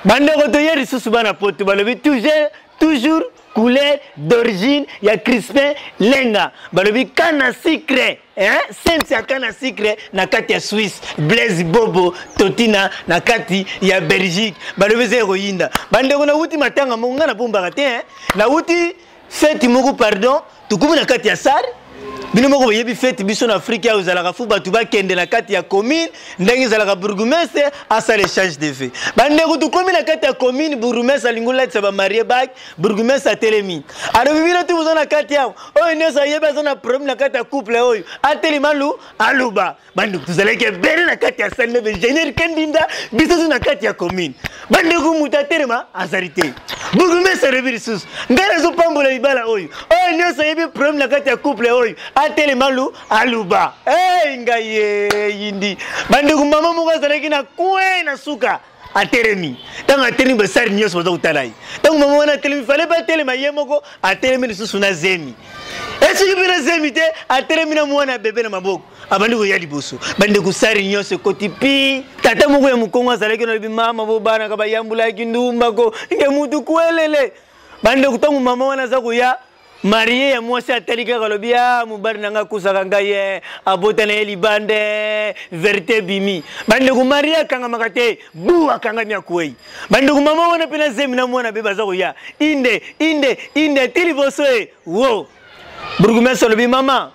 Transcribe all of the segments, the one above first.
Bande kotoye risusu bana poto balobi toujours couleur d'origine ya Crispin Lenga. Balobi kana sucre, sense ya kana sucre na kati ya Suisse, Blaise Bobo Totina na kati ya Belgique. Balobi zero yinda. Bande kona uti matanga monga na bomba te, na uti feti moko pardon, tukumu na kati ya sar. Bino moko yebi fete biso na Afrika ya uzalaka fu batu ba kende na kati ya commune ndenge zalaka bourgmestre asa l'échange de fait bande ko tu commune na kati ya commune bourgmestre lingula tsa ba marié bak bourgmestre atelemi alo bibino tu na kati ya oyo nesa yeba zona problème na kati ya couple oyo atelema lu aluba bande tu zaleke bere na kati ya salle de général kendinda biso na kati ya commune bande ko mutaterema azarité bourgmestre rebirisus ngara zo pambola ibala oyo nesa yebi problème na kati ya couple oyo atelema lu aluba ngaye yindi bande ko mama mo kazalaki na kwe na suka ateremi tanga teremi basari nyoso baza kutalai tanga mama wana telemi fallait pas telema yemoko atelemi susu na zemi esi bina zemi te ateremi na mwana bebe na maboko abandi ko yali boso bande ko sari nyoso kotipi tata moko ya mukongo azalaki na bi mama bo bana ka bayambula kindumba ko nge mutu kwelele bande ko tangu mama wana za ko ya marié ya mwasi atalika kalobia mubari nanga kusaka ngaye abota na eli bande vérité bimi bande ku marié kanga makate bu akanga mya kwei bande ku mama wana pena zemi na mwana beba za ya inde tilibosoe wo burgumestre lobi mama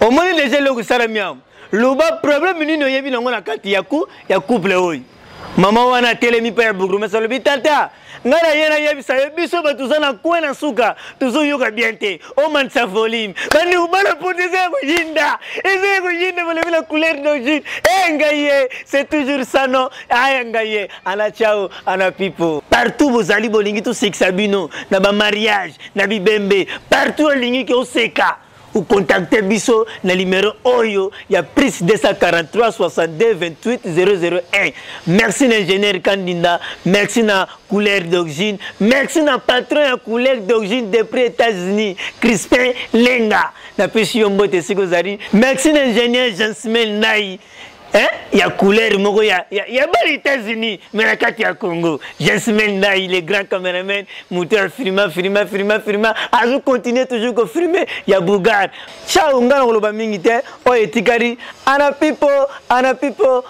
omoni déjà lo kusala mya luba problème nini oyebi nango na kati ya couple oyi mama wana telemi pa burgumestre lobi tata ngara yena yebisa biso batuzana kwena suka tuzoyoka biente o man sa volume bani ubala poteze ko yinda eze ko yinda bale bila couleur d'origine ngaye c'est toujours ça non ngaye ana chao ana pipo partout bozali bolingi to sexabino na ba mariage na bibembe partout olingi ke oseka ou contactez biso na numéro oyo ya prise 243 62 28 001. Merci l'ingénieur Kandinda, merci na couleur d'origine, merci na patron ya couleur d'origine depuis États-Unis, Crispin Lenga. Na pesi yombote siko zari. Merci l'ingénieur Jean-Smel Nai. Il y a couleur moko ya bari États-Unis mais na kati ya Congo Jasmine Nai le grand cameraman moteur filma azu continuer toujours ko filmer ya Bougar ciao ngana ko ba mingi te o etikari ana people